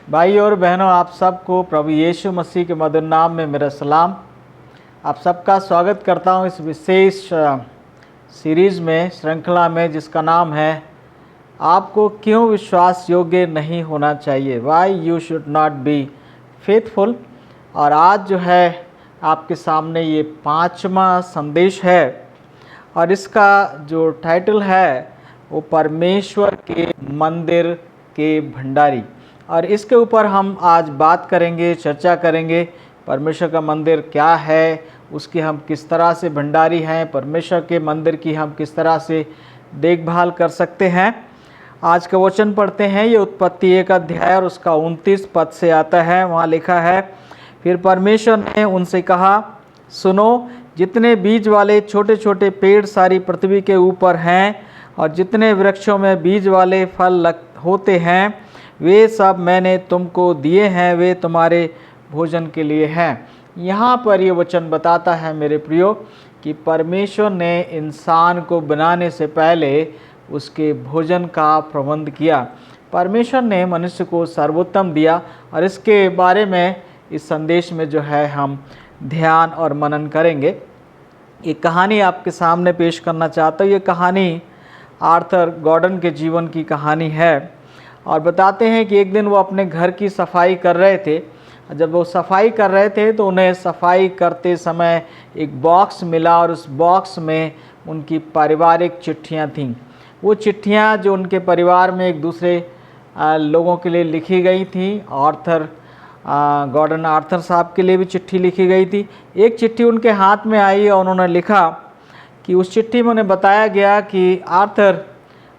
भाई और बहनों, आप सबको प्रभु यीशु मसीह के मधुर नाम में मेरा सलाम। आप सबका स्वागत करता हूं इस विशेष सीरीज़ में, श्रृंखला में, जिसका नाम है आपको क्यों विश्वास योग्य नहीं होना चाहिए, why you should not be faithful. और आज जो है आपके सामने ये 5वां संदेश है और इसका जो टाइटल है वो परमेश्वर के मंदिर के भंडारी। और इसके ऊपर हम आज बात करेंगे, चर्चा करेंगे। परमेश्वर का मंदिर क्या है, उसकी हम किस तरह से भंडारी हैं, परमेश्वर के मंदिर की हम किस तरह से देखभाल कर सकते हैं। आज का वचन पढ़ते हैं, ये उत्पत्ति 1 अध्याय और उसका 29 पद से आता है। वहाँ लिखा है, फिर परमेश्वर ने उनसे कहा, सुनो, जितने बीज वाले छोटे छोटे पेड़ सारी पृथ्वी के ऊपर हैं और जितने वृक्षों में बीज वाले फल होते हैं, वे सब मैंने तुमको दिए हैं, वे तुम्हारे भोजन के लिए हैं। यहाँ पर ये वचन बताता है मेरे प्रियो कि परमेश्वर ने इंसान को बनाने से पहले उसके भोजन का प्रबंध किया। परमेश्वर ने मनुष्य को सर्वोत्तम दिया और इसके बारे में इस संदेश में जो है हम ध्यान और मनन करेंगे। ये कहानी आपके सामने पेश करना चाहता हूँ। ये कहानी आर्थर गॉर्डन के जीवन की कहानी है और बताते हैं कि एक दिन वो अपने घर की सफाई कर रहे थे। जब वो सफाई कर रहे थे तो उन्हें सफाई करते समय एक बॉक्स मिला और उस बॉक्स में उनकी पारिवारिक चिट्ठियां थीं। वो चिट्ठियां जो उनके परिवार में एक दूसरे लोगों के लिए लिखी गई थी। गॉर्डन आर्थर साहब के लिए भी चिट्ठी लिखी गई थी। एक चिट्ठी उनके हाथ में आई और उन्होंने लिखा कि उस चिट्ठी में उन्हें बताया गया कि आर्थर,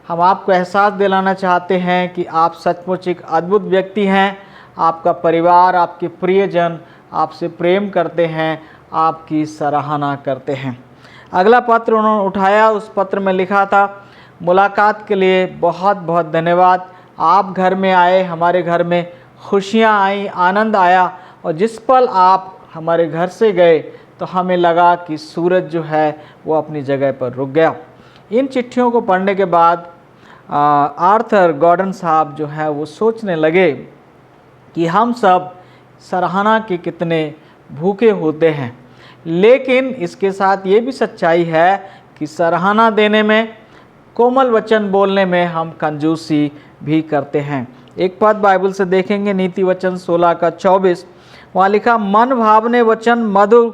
हम आपको एहसास दिलाना चाहते हैं कि आप सचमुच एक अद्भुत व्यक्ति हैं। आपका परिवार, आपके प्रियजन आपसे प्रेम करते हैं, आपकी सराहना करते हैं। अगला पत्र उन्होंने उठाया, उस पत्र में लिखा था, मुलाकात के लिए बहुत बहुत धन्यवाद। आप घर में आए, हमारे घर में खुशियाँ आई, आनंद आया और जिस पल आप हमारे घर से गए तो हमें लगा कि सूरज जो है वो अपनी जगह पर रुक गया। इन चिट्ठियों को पढ़ने के बाद आर्थर गॉर्डन साहब जो है वो सोचने लगे कि हम सब सराहना के कितने भूखे होते हैं, लेकिन इसके साथ ये भी सच्चाई है कि सराहना देने में, कोमल वचन बोलने में हम कंजूसी भी करते हैं। एक पद बाइबल से देखेंगे, नीति वचन 16 का 24। वहाँ लिखा, मन भावने वचन मधु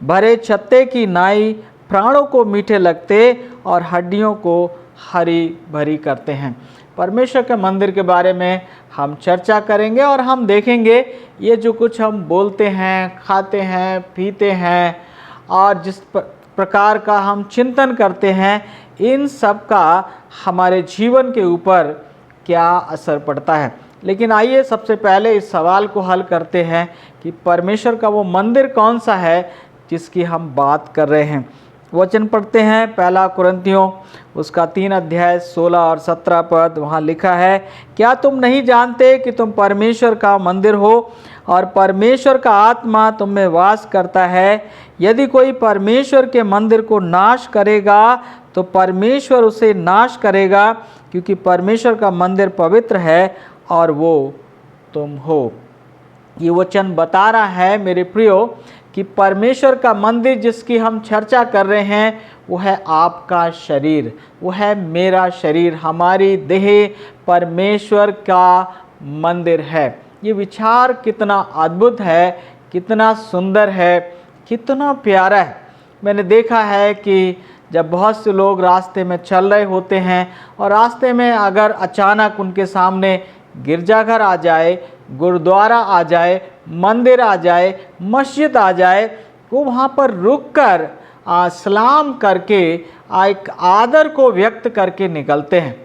भरे छत्ते की नाई प्राणों को मीठे लगते और हड्डियों को हरी भरी करते हैं। परमेश्वर के मंदिर के बारे में हम चर्चा करेंगे और हम देखेंगे ये जो कुछ हम बोलते हैं, खाते हैं, पीते हैं और जिस प्रकार का हम चिंतन करते हैं, इन सब का हमारे जीवन के ऊपर क्या असर पड़ता है। लेकिन आइए सबसे पहले इस सवाल को हल करते हैं कि परमेश्वर का वो मंदिर कौन सा है जिसकी हम बात कर रहे हैं। वचन पढ़ते हैं, 1 कुरिन्थियों उसका 3 अध्याय 16 और 17 पद। वहाँ लिखा है, क्या तुम नहीं जानते कि तुम परमेश्वर का मंदिर हो और परमेश्वर का आत्मा तुम में वास करता है। यदि कोई परमेश्वर के मंदिर को नाश करेगा तो परमेश्वर उसे नाश करेगा, क्योंकि परमेश्वर का मंदिर पवित्र है और वो तुम हो। ये वचन बता रहा है मेरे प्रियो कि परमेश्वर का मंदिर जिसकी हम चर्चा कर रहे हैं वो है आपका शरीर, वो है मेरा शरीर, हमारी देह परमेश्वर का मंदिर है। ये विचार कितना अद्भुत है, कितना सुंदर है, कितना प्यारा है। मैंने देखा है कि जब बहुत से लोग रास्ते में चल रहे होते हैं और रास्ते में अगर अचानक उनके सामने गिरजाघर आ जाए, गुरुद्वारा आ जाए, मंदिर आ जाए, मस्जिद आ जाए, वो वहाँ पर रुककर सलाम करके एक आदर को व्यक्त करके निकलते हैं।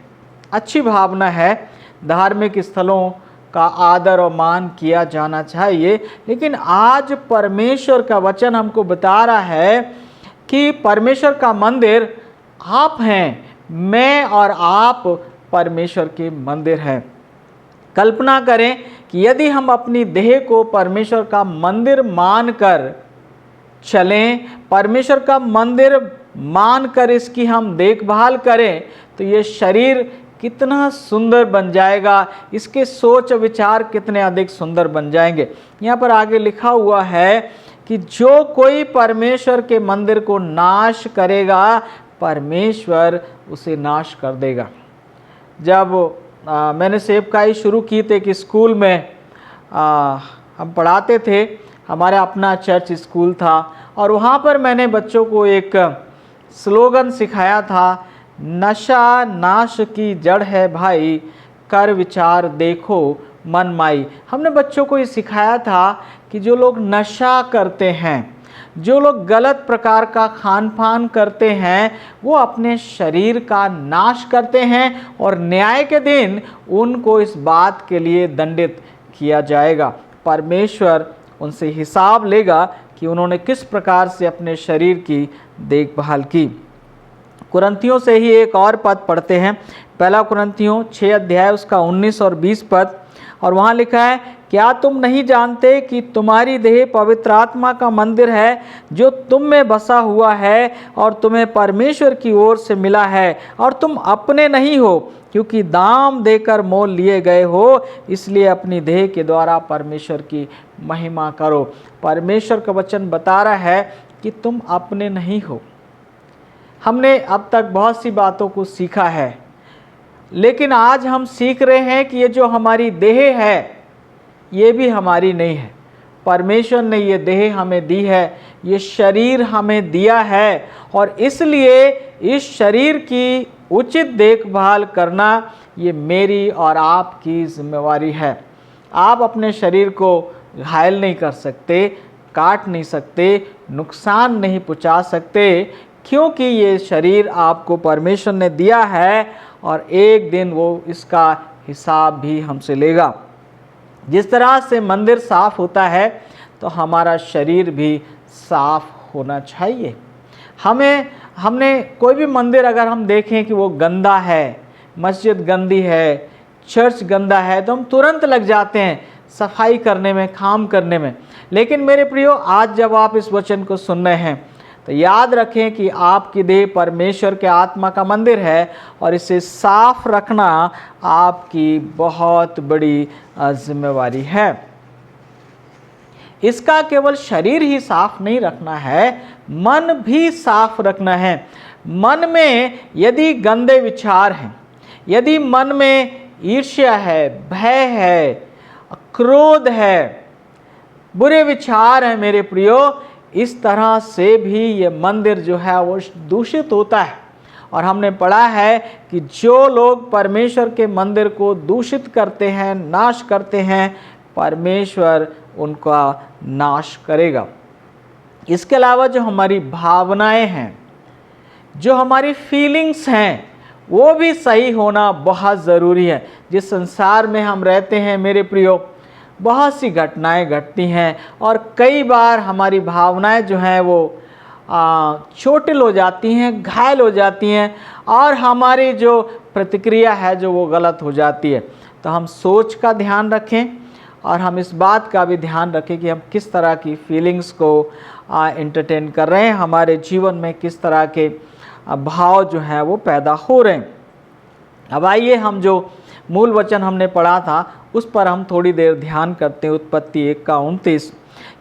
अच्छी भावना है, धार्मिक स्थलों का आदर और मान किया जाना चाहिए, लेकिन आज परमेश्वर का वचन हमको बता रहा है कि परमेश्वर का मंदिर आप हैं, मैं और आप परमेश्वर के मंदिर हैं। कल्पना करें कि यदि हम अपनी देह को परमेश्वर का मंदिर मानकर चलें, परमेश्वर का मंदिर मानकर इसकी हम देखभाल करें, तो ये शरीर कितना सुंदर बन जाएगा, इसके सोच विचार कितने अधिक सुंदर बन जाएंगे। यहाँ पर आगे लिखा हुआ है कि जो कोई परमेश्वर के मंदिर को नाश करेगा परमेश्वर उसे नाश कर देगा। जब मैंने सेवकाई शुरू की थी कि स्कूल में हम पढ़ाते थे, हमारा अपना चर्च स्कूल था और वहाँ पर मैंने बच्चों को एक स्लोगन सिखाया था, नशा नाश की जड़ है भाई, कर विचार देखो मन माई। हमने बच्चों को ये सिखाया था कि जो लोग नशा करते हैं, जो लोग गलत प्रकार का खान पान करते हैं, वो अपने शरीर का नाश करते हैं और न्याय के दिन उनको इस बात के लिए दंडित किया जाएगा। परमेश्वर उनसे हिसाब लेगा कि उन्होंने किस प्रकार से अपने शरीर की देखभाल की। कुरिन्थियों से ही एक और पद पढ़ते हैं, पहला कुरिन्थियों 6 अध्याय उसका 19 और 20 पद, और वहाँ लिखा है, क्या तुम नहीं जानते कि तुम्हारी देह पवित्र आत्मा का मंदिर है जो तुम में बसा हुआ है और तुम्हें परमेश्वर की ओर से मिला है, और तुम अपने नहीं हो क्योंकि दाम देकर मोल लिए गए हो, इसलिए अपनी देह के द्वारा परमेश्वर की महिमा करो। परमेश्वर का वचन बता रहा है कि तुम अपने नहीं हो। हमने अब तक बहुत सी बातों को सीखा है, लेकिन आज हम सीख रहे हैं कि ये जो हमारी देह है ये भी हमारी नहीं है। परमेश्वर ने ये देह हमें दी है, ये शरीर हमें दिया है, और इसलिए इस शरीर की उचित देखभाल करना ये मेरी और आपकी जिम्मेवारी है। आप अपने शरीर को घायल नहीं कर सकते, काट नहीं सकते, नुकसान नहीं पहुंचा सकते, क्योंकि ये शरीर आपको परमेश्वर ने दिया है और एक दिन वो इसका हिसाब भी हमसे लेगा। जिस तरह से मंदिर साफ होता है तो हमारा शरीर भी साफ होना चाहिए। हमने कोई भी मंदिर अगर हम देखें कि वो गंदा है, मस्जिद गंदी है, चर्च गंदा है, तो हम तुरंत लग जाते हैं सफाई करने में, काम करने में। लेकिन मेरे प्रियो, आज जब आप इस वचन को सुन रहे हैं तो याद रखें कि आपकी देह परमेश्वर के आत्मा का मंदिर है और इसे साफ रखना आपकी बहुत बड़ी जिम्मेवारी है। इसका केवल शरीर ही साफ नहीं रखना है, मन भी साफ रखना है। मन में यदि गंदे विचार हैं, यदि मन में ईर्ष्या है, भय है, क्रोध है, बुरे विचार हैं मेरे प्रियो, इस तरह से भी ये मंदिर जो है वो दूषित होता है। और हमने पढ़ा है कि जो लोग परमेश्वर के मंदिर को दूषित करते हैं, नाश करते हैं, परमेश्वर उनका नाश करेगा। इसके अलावा जो हमारी भावनाएं हैं, जो हमारी फीलिंग्स हैं, वो भी सही होना बहुत ज़रूरी है। जिस संसार में हम रहते हैं मेरे प्रियो, बहुत सी घटनाएं घटती हैं और कई बार हमारी भावनाएं जो हैं वो चोटिल हो जाती हैं, घायल हो जाती हैं, और हमारी जो प्रतिक्रिया है जो वो गलत हो जाती है। तो हम सोच का ध्यान रखें और हम इस बात का भी ध्यान रखें कि हम किस तरह की फीलिंग्स को एंटरटेन कर रहे हैं, हमारे जीवन में किस तरह के भाव जो हैं वो पैदा हो रहे हैं। अब आइए हम जो मूल वचन हमने पढ़ा था उस पर हम थोड़ी देर ध्यान करते हैं। उत्पत्ति 1:29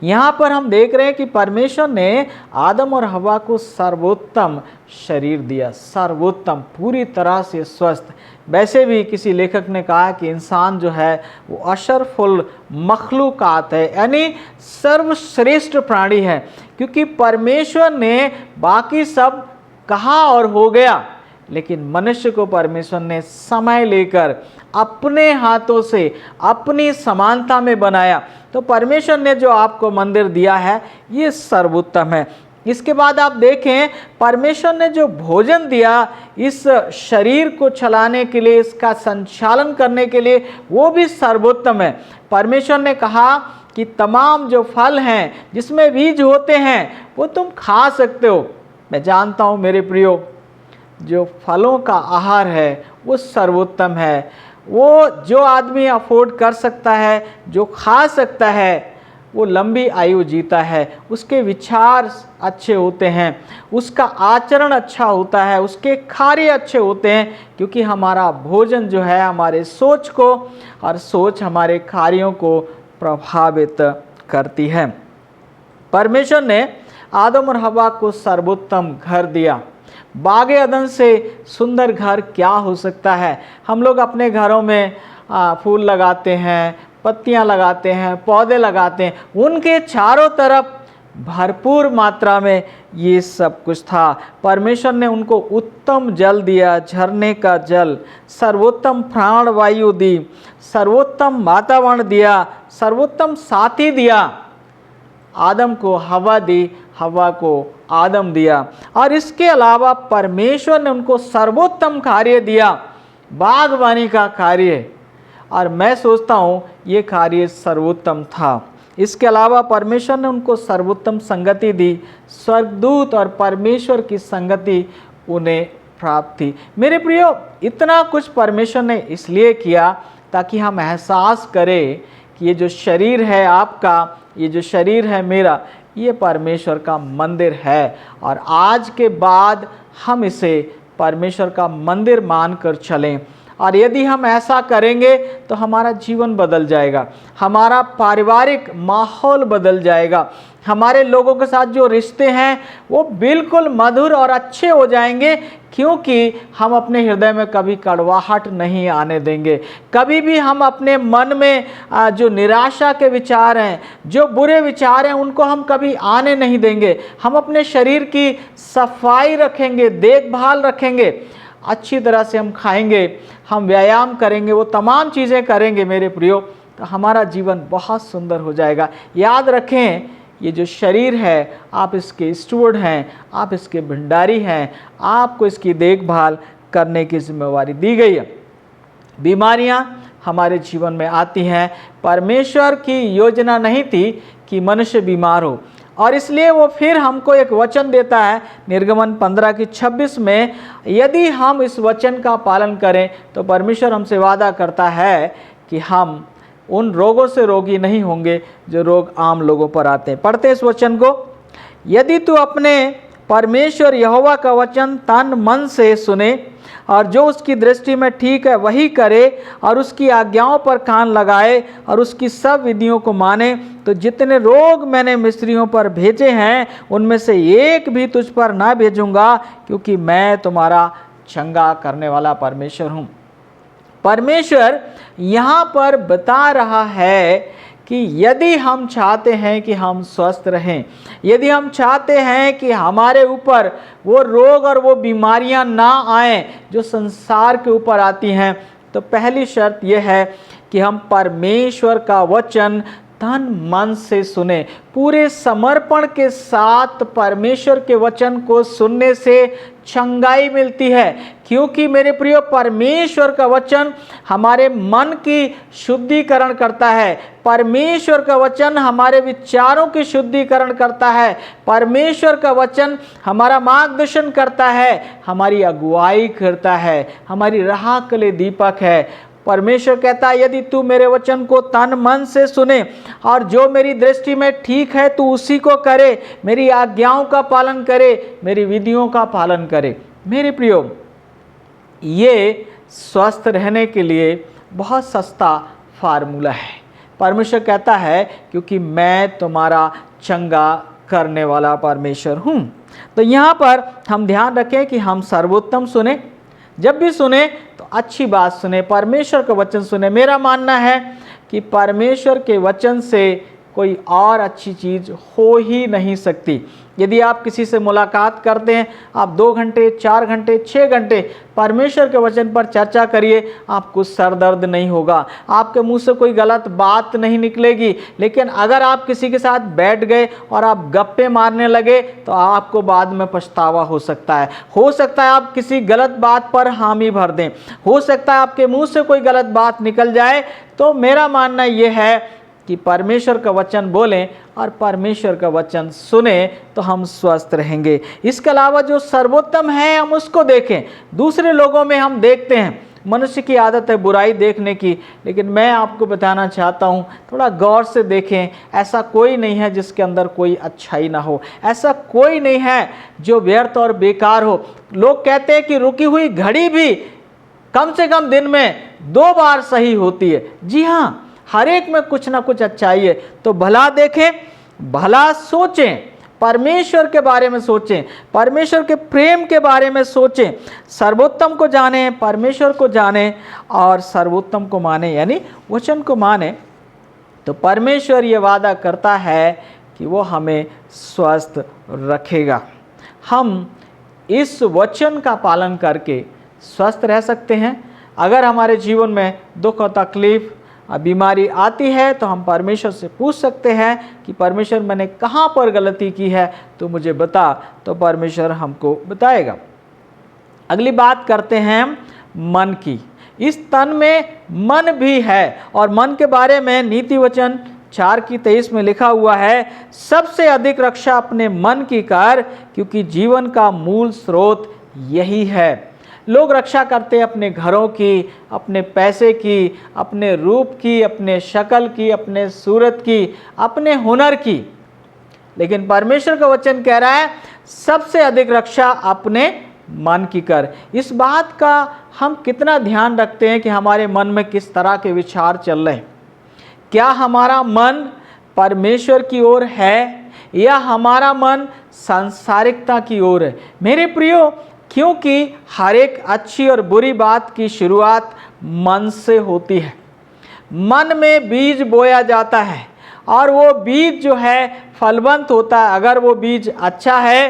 यहाँ पर हम देख रहे हैं कि परमेश्वर ने आदम और हवा को सर्वोत्तम शरीर दिया, सर्वोत्तम, पूरी तरह से स्वस्थ। वैसे भी किसी लेखक ने कहा कि इंसान जो है वो अशरफुल मखलूकात है, यानी सर्वश्रेष्ठ प्राणी है, क्योंकि परमेश्वर ने बाकी सब कहा और हो गया, लेकिन मनुष्य को परमेश्वर ने समय लेकर अपने हाथों से अपनी समानता में बनाया। तो परमेश्वर ने जो आपको मंदिर दिया है ये सर्वोत्तम है। इसके बाद आप देखें परमेश्वर ने जो भोजन दिया इस शरीर को चलाने के लिए, इसका संचालन करने के लिए, वो भी सर्वोत्तम है। परमेश्वर ने कहा कि तमाम जो फल हैं जिसमें बीज होते हैं वो तुम खा सकते हो। मैं जानता हूँ मेरे प्रियो, जो फलों का आहार है वो सर्वोत्तम है। वो जो आदमी अफोर्ड कर सकता है, जो खा सकता है, वो लंबी आयु जीता है, उसके विचार अच्छे होते हैं, उसका आचरण अच्छा होता है, उसके कार्य अच्छे होते हैं, क्योंकि हमारा भोजन जो है हमारे सोच को और सोच हमारे कार्यों को प्रभावित करती है। परमेश्वर ने आदम और हवा को सर्वोत्तम घर दिया। बाग अदन से सुंदर घर क्या हो सकता है। हम लोग अपने घरों में फूल लगाते हैं, पत्तियां लगाते हैं, पौधे लगाते हैं, उनके चारों तरफ भरपूर मात्रा में ये सब कुछ था। परमेश्वर ने उनको उत्तम जल दिया, झरने का जल, सर्वोत्तम प्राण वायु दी, सर्वोत्तम वातावरण दिया, सर्वोत्तम साथी दिया। आदम को हवा दी, हवा को आदम दिया, और इसके अलावा परमेश्वर ने उनको सर्वोत्तम कार्य दिया, बागवानी का कार्य, और मैं सोचता हूँ ये कार्य सर्वोत्तम था। इसके अलावा परमेश्वर ने उनको सर्वोत्तम संगति दी, स्वर्गदूत और परमेश्वर की संगति उन्हें प्राप्त थी। मेरे प्रियो, इतना कुछ परमेश्वर ने इसलिए किया ताकि हम एहसास करें कि ये जो शरीर है आपका, ये जो शरीर है मेरा, ये परमेश्वर का मंदिर है, और आज के बाद हम इसे परमेश्वर का मंदिर मानकर चलें। और यदि हम ऐसा करेंगे तो हमारा जीवन बदल जाएगा, हमारा पारिवारिक माहौल बदल जाएगा, हमारे लोगों के साथ जो रिश्ते हैं वो बिल्कुल मधुर और अच्छे हो जाएंगे, क्योंकि हम अपने हृदय में कभी कड़वाहट नहीं आने देंगे। कभी भी हम अपने मन में जो निराशा के विचार हैं, जो बुरे विचार हैं, उनको हम कभी आने नहीं देंगे। हम अपने शरीर की सफाई रखेंगे, देखभाल रखेंगे, अच्छी तरह से हम खाएंगे, हम व्यायाम करेंगे, वो तमाम चीज़ें करेंगे मेरे प्रियो, तो हमारा जीवन बहुत सुंदर हो जाएगा। याद रखें, ये जो शरीर है आप इसके स्टूवर्ड हैं, आप इसके भंडारी हैं, आपको इसकी देखभाल करने की जिम्मेवारी दी गई है। बीमारियां हमारे जीवन में आती हैं, परमेश्वर की योजना नहीं थी कि मनुष्य बीमार हो, और इसलिए वो फिर हमको एक वचन देता है निर्गमन 15:26 में, यदि हम इस वचन का पालन करें तो परमेश्वर हमसे वादा करता है कि हम उन रोगों से रोगी नहीं होंगे जो रोग आम लोगों पर आते हैं। पढ़ते इस वचन को, यदि तू अपने परमेश्वर यहोवा का वचन तन मन से सुने और जो उसकी दृष्टि में ठीक है वही करे और उसकी आज्ञाओं पर कान लगाए और उसकी सब विधियों को माने, तो जितने रोग मैंने मिस्रियों पर भेजे हैं उनमें से एक भी तुझ पर ना भेजूंगा, क्योंकि मैं तुम्हारा चंगा करने वाला परमेश्वर हूँ। परमेश्वर यहाँ पर बता रहा है कि यदि हम चाहते हैं कि हम स्वस्थ रहें, यदि हम चाहते हैं कि हमारे ऊपर वो रोग और वो बीमारियां ना आएं जो संसार के ऊपर आती हैं, तो पहली शर्त यह है कि हम परमेश्वर का वचन तन मन से सुने। पूरे समर्पण के साथ परमेश्वर के वचन को सुनने से चंगाई मिलती है, क्योंकि मेरे प्रियो परमेश्वर का वचन हमारे मन की शुद्धिकरण करता है, परमेश्वर का वचन हमारे विचारों की शुद्धिकरण करता है, परमेश्वर का वचन हमारा मार्गदर्शन करता है, हमारी अगुवाई करता है, हमारी राह के लिए दीपक है। परमेश्वर कहता है यदि तू मेरे वचन को तन मन से सुने और जो मेरी दृष्टि में ठीक है तू उसी को करे, मेरी आज्ञाओं का पालन करे, मेरी विधियों का पालन करे। मेरे प्रियो, ये स्वस्थ रहने के लिए बहुत सस्ता फार्मूला है। परमेश्वर कहता है क्योंकि मैं तुम्हारा चंगा करने वाला परमेश्वर हूँ। तो यहाँ पर हम ध्यान रखें कि हम सर्वोत्तम सुने, जब भी सुने तो अच्छी बात सुने, परमेश्वर का वचन सुने। मेरा मानना है कि परमेश्वर के वचन से कोई और अच्छी चीज़ हो ही नहीं सकती। यदि आप किसी से मुलाकात करते हैं, आप 2 घंटे 4 घंटे 6 घंटे परमेश्वर के वचन पर चर्चा करिए, आपको सर दर्द नहीं होगा, आपके मुंह से कोई गलत बात नहीं निकलेगी। लेकिन अगर आप किसी के साथ बैठ गए और आप गप्पे मारने लगे तो आपको बाद में पछतावा हो सकता है। हो सकता है आप किसी गलत बात पर हामी भर दें, हो सकता है आपके मुंह से कोई गलत बात निकल जाए। तो मेरा मानना यह है कि परमेश्वर का वचन बोलें और परमेश्वर का वचन सुने तो हम स्वस्थ रहेंगे। इसके अलावा जो सर्वोत्तम है हम उसको देखें। दूसरे लोगों में हम देखते हैं, मनुष्य की आदत है बुराई देखने की, लेकिन मैं आपको बताना चाहता हूँ थोड़ा गौर से देखें। ऐसा कोई नहीं है जिसके अंदर कोई अच्छाई ना हो, ऐसा कोई नहीं है जो व्यर्थ और बेकार हो। लोग कहते हैं कि रुकी हुई घड़ी भी कम से कम दिन में 2 बार सही होती है। जी हाँ, हर एक में कुछ ना कुछ अच्छाई है। तो भला देखें, भला सोचें, परमेश्वर के बारे में सोचें, परमेश्वर के प्रेम के बारे में सोचें, सर्वोत्तम को जानें, परमेश्वर को जानें और सर्वोत्तम को माने यानी वचन को माने। तो परमेश्वर ये वादा करता है कि वो हमें स्वस्थ रखेगा। हम इस वचन का पालन करके स्वस्थ रह सकते हैं। अगर हमारे जीवन में दुख और तकलीफ बीमारी आती है तो हम परमेश्वर से पूछ सकते हैं कि परमेश्वर मैंने कहाँ पर गलती की है तो मुझे बता, तो परमेश्वर हमको बताएगा। अगली बात करते हैं मन की। इस तन में मन भी है और मन के बारे में नीति वचन 4:23 में लिखा हुआ है, सबसे अधिक रक्षा अपने मन की कर, क्योंकि जीवन का मूल स्रोत यही है। लोग रक्षा करते हैं अपने घरों की, अपने पैसे की, अपने रूप की, अपने शक्ल की, अपने सूरत की, अपने हुनर की। लेकिन परमेश्वर का वचन कह रहा है सबसे अधिक रक्षा अपने मन की कर। इस बात का हम कितना ध्यान रखते हैं कि हमारे मन में किस तरह के विचार चल रहे हैं। क्या हमारा मन परमेश्वर की ओर है या हमारा मन सांसारिकता की ओर है? मेरे प्रियो, क्योंकि हर एक अच्छी और बुरी बात की शुरुआत मन से होती है। मन में बीज बोया जाता है और वो बीज जो है फलवंत होता है। अगर वो बीज अच्छा है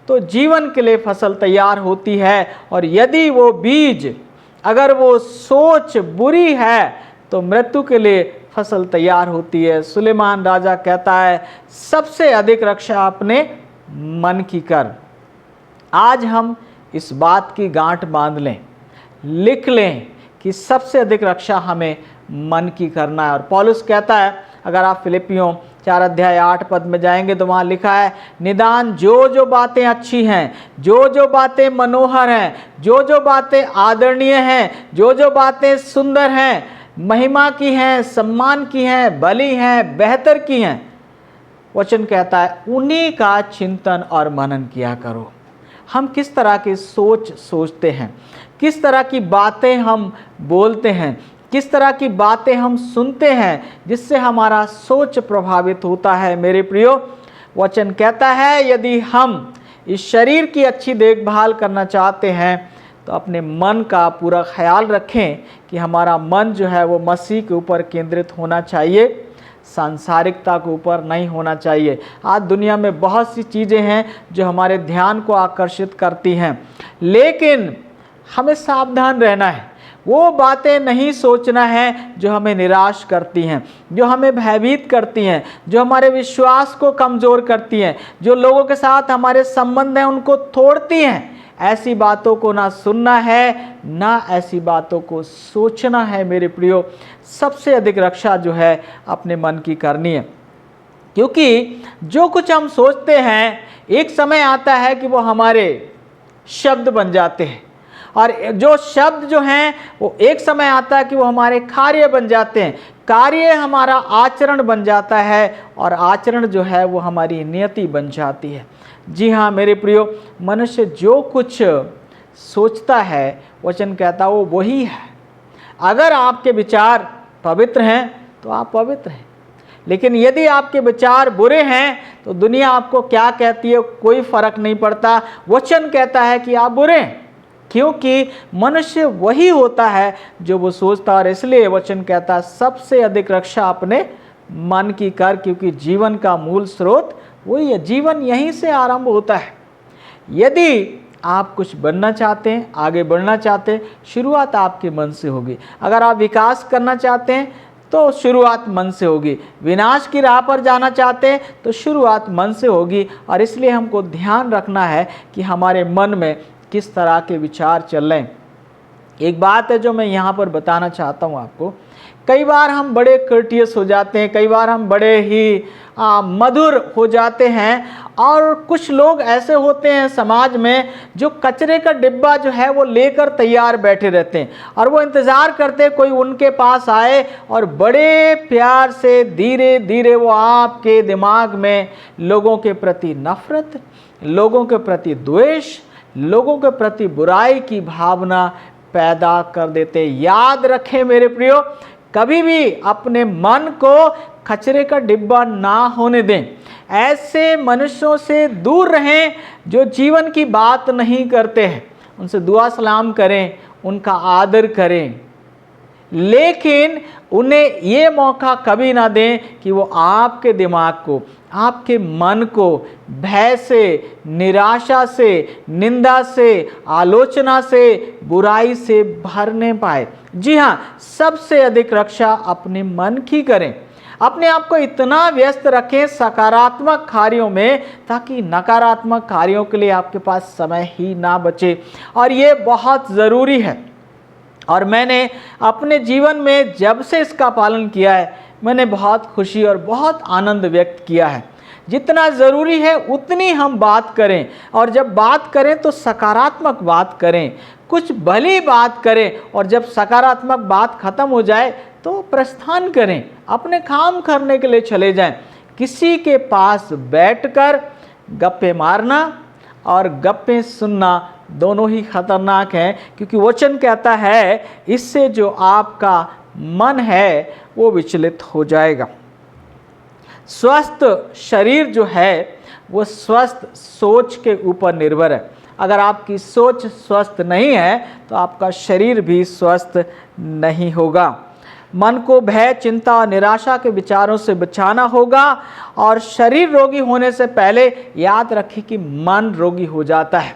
तो जीवन के लिए फसल तैयार होती है, और यदि वो बीज, अगर वो सोच बुरी है तो मृत्यु के लिए फसल तैयार होती है। सुलेमान राजा कहता है सबसे अधिक रक्षा अपने मन की कर। आज हम इस बात की गांठ बांध लें, लिख लें कि सबसे अधिक रक्षा हमें मन की करना है। और पौलुस कहता है, अगर आप फिलिपियों 4:8 में जाएंगे तो वहाँ लिखा है, निदान जो जो बातें अच्छी हैं, जो जो बातें मनोहर हैं, जो जो बातें आदरणीय हैं, जो जो बातें सुंदर हैं, महिमा की हैं, सम्मान की हैं, भली हैं, बेहतर की हैं, वचन कहता है उन्हीं का चिंतन और मनन किया करो। हम किस तरह की सोच सोचते हैं, किस तरह की बातें हम बोलते हैं, किस तरह की बातें हम सुनते हैं, जिससे हमारा सोच प्रभावित होता है। मेरे प्रियो, वचन कहता है यदि हम इस शरीर की अच्छी देखभाल करना चाहते हैं तो अपने मन का पूरा ख्याल रखें कि हमारा मन जो है वो मसीह के ऊपर केंद्रित होना चाहिए, सांसारिकता के ऊपर नहीं होना चाहिए। आज दुनिया में बहुत सी चीज़ें हैं जो हमारे ध्यान को आकर्षित करती हैं, लेकिन हमें सावधान रहना है। वो बातें नहीं सोचना है जो हमें निराश करती हैं, जो हमें भयभीत करती हैं, जो हमारे विश्वास को कमज़ोर करती हैं, जो लोगों के साथ हमारे संबंध हैं उनको तोड़ती हैं। ऐसी बातों को ना सुनना है, ना ऐसी बातों को सोचना है। मेरे प्रियो, सबसे अधिक रक्षा जो है अपने मन की करनी है, क्योंकि जो कुछ हम सोचते हैं एक समय आता है कि वो हमारे शब्द बन जाते हैं, और जो शब्द जो हैं वो एक समय आता है कि वो हमारे कार्य बन जाते हैं, कार्य हमारा आचरण बन जाता है और आचरण जो है वो हमारी नियति बन जाती है। जी हाँ मेरे प्रियो, मनुष्य जो कुछ सोचता है वचन कहता वो वही है। अगर आपके विचार पवित्र हैं तो आप पवित्र हैं, लेकिन यदि आपके विचार बुरे हैं तो दुनिया आपको क्या कहती है कोई फर्क नहीं पड़ता। वचन कहता है कि आप बुरे हैं, क्योंकि मनुष्य वही होता है जो वो सोचता है। और इसलिए वचन कहता है सबसे अधिक रक्षा अपने मन की कर, क्योंकि जीवन का मूल स्रोत वही है। जीवन यहीं से आरंभ होता है। यदि आप कुछ बनना चाहते हैं, आगे बढ़ना चाहते हैं, शुरुआत आपके मन से होगी। अगर आप विकास करना चाहते हैं तो शुरुआत मन से होगी। विनाश की राह पर जाना चाहते हैं तो शुरुआत मन से होगी। और इसलिए हमको ध्यान रखना है कि हमारे मन में किस तरह के विचार चल रहे हैं। एक बात है जो मैं यहाँ पर बताना चाहता हूँ आपको, कई बार हम बड़े कर्टियस हो जाते हैं, कई बार हम बड़े ही मधुर हो जाते हैं, और कुछ लोग ऐसे होते हैं समाज में जो कचरे का डिब्बा जो है वो लेकर तैयार बैठे रहते हैं और वो इंतज़ार करते हैं कोई उनके पास आए और बड़े प्यार से धीरे धीरे वो आपके दिमाग में लोगों के प्रति नफरत, लोगों के प्रति द्वेष, लोगों के प्रति बुराई की भावना पैदा कर देते। याद रखें मेरे प्रियो, कभी भी अपने मन को कचरे का डिब्बा ना होने दें। ऐसे मनुष्यों से दूर रहें जो जीवन की बात नहीं करते हैं। उनसे दुआ सलाम करें, उनका आदर करें, लेकिन उन्हें ये मौका कभी ना दें कि वो आपके दिमाग को, आपके मन को भय से, निराशा से, निंदा से, आलोचना से, बुराई से भरने पाए। जी हाँ, सबसे अधिक रक्षा अपने मन की करें। अपने आप को इतना व्यस्त रखें सकारात्मक कार्यों में ताकि नकारात्मक कार्यों के लिए आपके पास समय ही ना बचे। और ये बहुत ज़रूरी है, और मैंने अपने जीवन में जब से इसका पालन किया है मैंने बहुत खुशी और बहुत आनंद व्यक्त किया है। जितना ज़रूरी है उतनी हम बात करें, और जब बात करें तो सकारात्मक बात करें, कुछ भली बात करें, और जब सकारात्मक बात ख़त्म हो जाए तो प्रस्थान करें, अपने काम करने के लिए चले जाएं। किसी के पास बैठकर गप्पे मारना और गप्पे सुनना दोनों ही खतरनाक हैं, क्योंकि वचन कहता है इससे जो आपका मन है वो विचलित हो जाएगा। स्वस्थ शरीर जो है वो स्वस्थ सोच के ऊपर निर्भर है। अगर आपकी सोच स्वस्थ नहीं है तो आपका शरीर भी स्वस्थ नहीं होगा। मन को भय, चिंता और निराशा के विचारों से बचाना होगा। और शरीर रोगी होने से पहले याद रखें कि मन रोगी हो जाता है।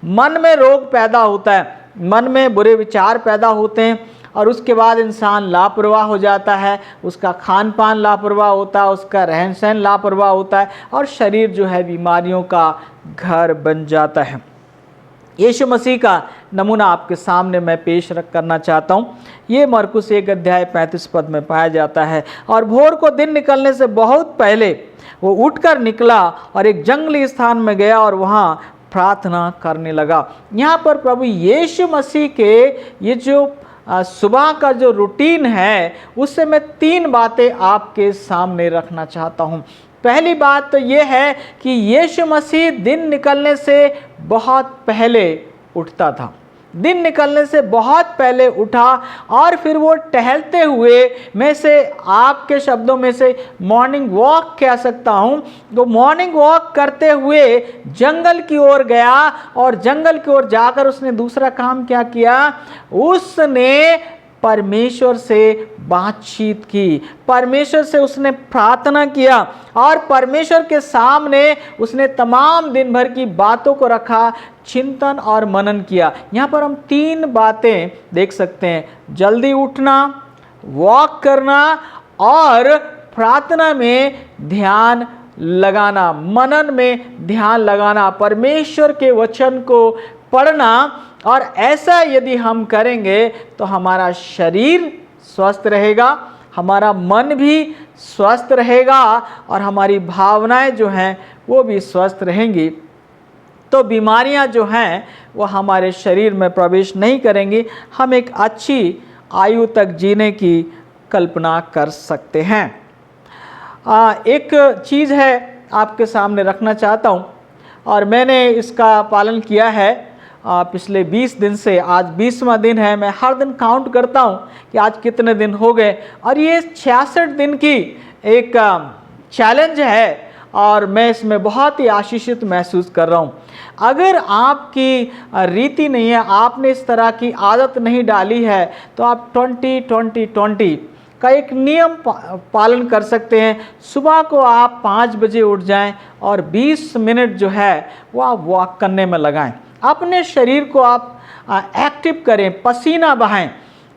मन में रोग पैदा होता है, मन में बुरे विचार पैदा होते हैं, और उसके बाद इंसान लापरवाह हो जाता है, उसका खान पान लापरवाह होता है, उसका रहन सहन लापरवाह होता है, और शरीर जो है बीमारियों का घर बन जाता है। यीशु मसीह का नमूना आपके सामने मैं पेश करना चाहता हूँ। ये मरकुस 1 अध्याय 35 पद में पाया जाता है। और भोर को दिन निकलने से बहुत पहले वो उठकर निकला और एक जंगली स्थान में गया और वहाँ प्रार्थना करने लगा। यहाँ पर प्रभु यीशु मसीह के ये जो सुबह का जो रूटीन है उससे मैं 3 बातें आपके सामने रखना चाहता हूँ। पहली बात तो ये है कि यीशु मसीह दिन निकलने से बहुत पहले उठता था। दिन निकलने से बहुत पहले उठा, और फिर वो टहलते हुए, में से आपके शब्दों में से मॉर्निंग वॉक कह सकता हूँ, तो मॉर्निंग वॉक करते हुए जंगल की ओर गया। और जंगल की ओर जाकर उसने दूसरा काम क्या किया, उसने परमेश्वर से बातचीत की, परमेश्वर से उसने प्रार्थना किया, और परमेश्वर के सामने उसने तमाम दिन भर की बातों को रखा, चिंतन और मनन किया। यहाँ पर हम 3 बातें देख सकते हैं, जल्दी उठना, वॉक करना और प्रार्थना में ध्यान लगाना, मनन में ध्यान लगाना, परमेश्वर के वचन को पढ़ना। और ऐसा यदि हम करेंगे तो हमारा शरीर स्वस्थ रहेगा, हमारा मन भी स्वस्थ रहेगा, और हमारी भावनाएं जो हैं वो भी स्वस्थ रहेंगी। तो बीमारियां जो हैं वो हमारे शरीर में प्रवेश नहीं करेंगी। हम एक अच्छी आयु तक जीने की कल्पना कर सकते हैं। एक चीज़ है आपके सामने रखना चाहता हूँ, और मैंने इसका पालन किया है पिछले 20 दिन से। आज 20वां दिन है। मैं हर दिन काउंट करता हूँ कि आज कितने दिन हो गए, और ये 66 दिन की एक चैलेंज है, और मैं इसमें बहुत ही आशीषित महसूस कर रहा हूँ। अगर आपकी रीति नहीं है, आपने इस तरह की आदत नहीं डाली है, तो आप 20-20-20 का एक नियम पालन कर सकते हैं। सुबह को आप 5 बजे उठ जाएं और 20 मिनट जो है वो आप वॉक करने में लगाएं। अपने शरीर को आप एक्टिव करें, पसीना बहाएं।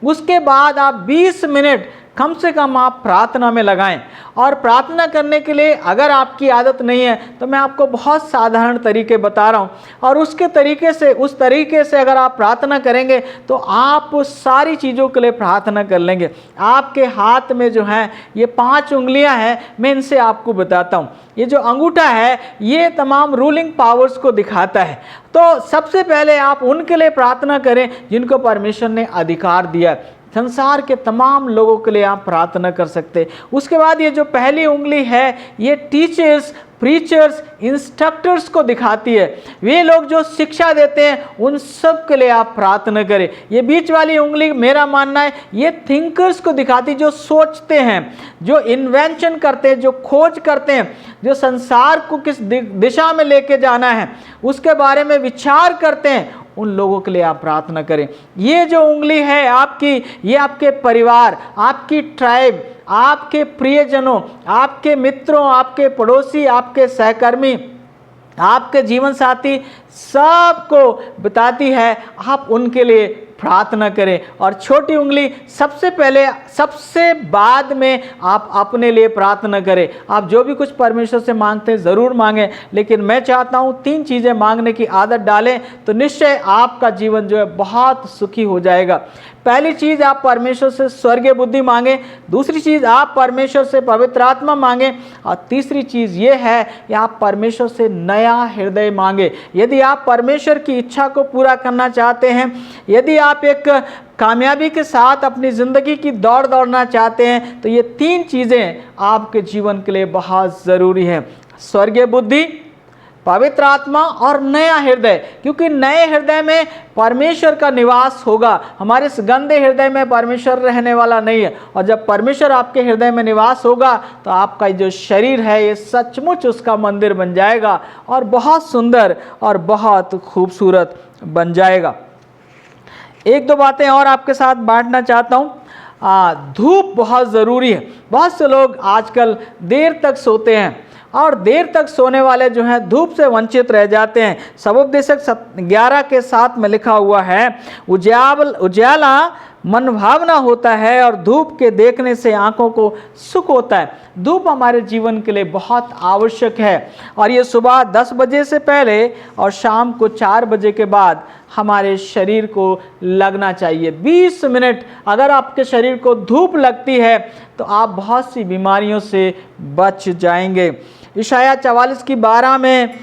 उसके बाद आप 20 मिनट कम से कम आप प्रार्थना में लगाएं। और प्रार्थना करने के लिए अगर आपकी आदत नहीं है तो मैं आपको बहुत साधारण तरीके बता रहा हूं, और उस तरीके से अगर आप प्रार्थना करेंगे तो आप सारी चीज़ों के लिए प्रार्थना कर लेंगे। आपके हाथ में जो है ये 5 उंगलियां हैं, मैं इनसे आपको बताता हूं। ये जो अंगूठा है ये तमाम रूलिंग पावर्स को दिखाता है। तो सबसे पहले आप उनके लिए प्रार्थना करें जिनको परमेश्वर ने अधिकार दिया है। संसार के तमाम लोगों के लिए आप प्रार्थना कर सकते हैं। उसके बाद ये जो पहली उंगली है ये टीचर्स, प्रीचर्स, इंस्ट्रक्टर्स को दिखाती है। वे लोग जो शिक्षा देते हैं उन सब के लिए आप प्रार्थना करें। ये बीच वाली उंगली मेरा मानना है ये थिंकर्स को दिखाती है, जो सोचते हैं, जो इन्वेंशन करते हैं, जो खोज करते हैं, जो संसार को किस दिशा में लेके जाना है उसके बारे में विचार करते हैं। उन लोगों के लिए आप प्रार्थना करें। ये जो उंगली है आपकी, ये आपके परिवार, आपकी ट्राइब, आपके प्रियजनों, आपके मित्रों, आपके पड़ोसी, आपके सहकर्मी, आपके जीवन साथी सबको बताती है आप उनके लिए प्रार्थना करें। और छोटी उंगली सबसे पहले, सबसे बाद में आप अपने लिए प्रार्थना करें। आप जो भी कुछ परमेश्वर से मांगते हैं ज़रूर मांगें, लेकिन मैं चाहता हूँ 3 चीज़ें मांगने की आदत डालें तो निश्चय आपका जीवन जो है बहुत सुखी हो जाएगा। पहली चीज़ आप परमेश्वर से स्वर्गीय बुद्धि मांगें, दूसरी चीज़ आप परमेश्वर से पवित्र आत्मा मांगें, और तीसरी चीज़ ये है कि आप परमेश्वर से नया हृदय मांगें। यदि आप परमेश्वर की इच्छा को पूरा करना चाहते हैं, यदि आप एक कामयाबी के साथ अपनी ज़िंदगी की दौड़ दौड़ना चाहते हैं, तो ये 3 चीज़ें आपके जीवन के लिए बहुत ज़रूरी हैं। स्वर्गीय बुद्धि, पवित्र आत्मा और नया हृदय, क्योंकि नए हृदय में परमेश्वर का निवास होगा। हमारे इस गंदे हृदय में परमेश्वर रहने वाला नहीं है। और जब परमेश्वर आपके हृदय में निवास होगा तो आपका जो शरीर है ये सचमुच उसका मंदिर बन जाएगा और बहुत सुंदर और बहुत खूबसूरत बन जाएगा। 1-2 बातें और आपके साथ बांटना चाहता हूँ। धूप बहुत ज़रूरी है। बहुत से लोग आजकल देर तक सोते हैं, और देर तक सोने वाले जो हैं धूप से वंचित रह जाते हैं। सबोपदेशक 11:7 में लिखा हुआ है, उजाला मनभावना होता है और धूप के देखने से आंखों को सुख होता है। धूप हमारे जीवन के लिए बहुत आवश्यक है, और ये सुबह 10 बजे से पहले और शाम को 4 बजे के बाद हमारे शरीर को लगना चाहिए। 20 मिनट अगर आपके शरीर को धूप लगती है तो आप बहुत सी बीमारियों से बच जाएंगे। इशाया 44:12 में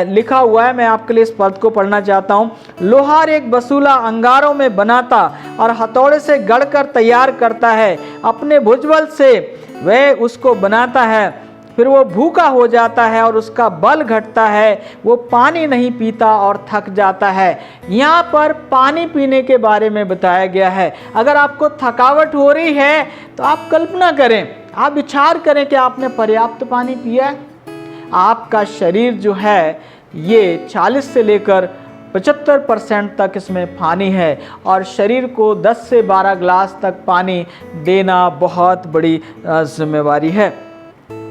लिखा हुआ है, मैं आपके लिए इस पद को पढ़ना चाहता हूँ। लोहार एक बसूला अंगारों में बनाता और हथौड़े से गढ़कर तैयार करता है, अपने भुजबल से वह उसको बनाता है, फिर वो भूखा हो जाता है और उसका बल घटता है, वो पानी नहीं पीता और थक जाता है। यहाँ पर पानी पीने के बारे में बताया गया है। अगर आपको थकावट हो रही है तो आप कल्पना करें, आप विचार करें कि आपने पर्याप्त पानी पिया है। आपका शरीर जो है ये 40 से लेकर 75% तक इसमें पानी है, और शरीर को 10 से 12 गिलास तक पानी देना बहुत बड़ी जिम्मेवारी है।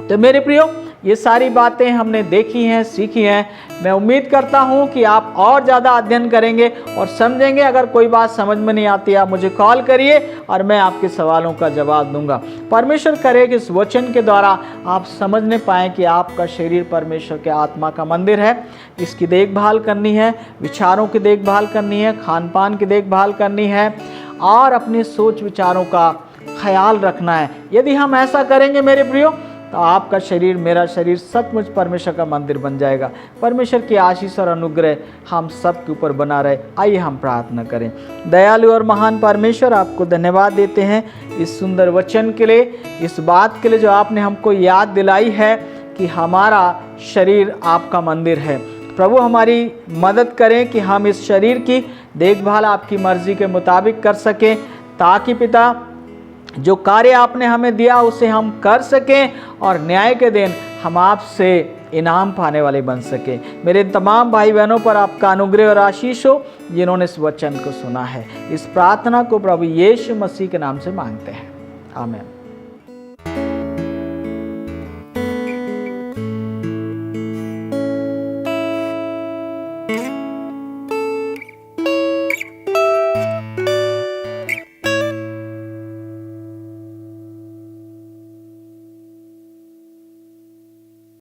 तो मेरे प्रियो, ये सारी बातें हमने देखी हैं, सीखी हैं। मैं उम्मीद करता हूँ कि आप और ज़्यादा अध्ययन करेंगे और समझेंगे। अगर कोई बात समझ में नहीं आती आप मुझे कॉल करिए और मैं आपके सवालों का जवाब दूंगा। परमेश्वर करे कि इस वचन के द्वारा आप समझने पाएँ कि आपका शरीर परमेश्वर के आत्मा का मंदिर है। इसकी देखभाल करनी है, विचारों की देखभाल करनी है, खान पान की देखभाल करनी है, और अपने सोच विचारों का ख्याल रखना है। यदि हम ऐसा करेंगे मेरे प्रियो, तो आपका शरीर, मेरा शरीर सचमुच परमेश्वर का मंदिर बन जाएगा। परमेश्वर की आशीष और अनुग्रह हम सब के ऊपर बना रहे। आइए हम प्रार्थना करें। दयालु और महान परमेश्वर, आपको धन्यवाद देते हैं इस सुंदर वचन के लिए, इस बात के लिए जो आपने हमको याद दिलाई है कि हमारा शरीर आपका मंदिर है। प्रभु, हमारी मदद करें कि हम इस शरीर की देखभाल आपकी मर्जी के मुताबिक कर सकें, ताकि पिता जो कार्य आपने हमें दिया उसे हम कर सकें और न्याय के दिन हम आपसे इनाम पाने वाले बन सकें। मेरे तमाम भाई बहनों पर आपका अनुग्रह और आशीष हो जिन्होंने इस वचन को सुना है। इस प्रार्थना को प्रभु यीशु मसीह के नाम से मांगते हैं, आमीन।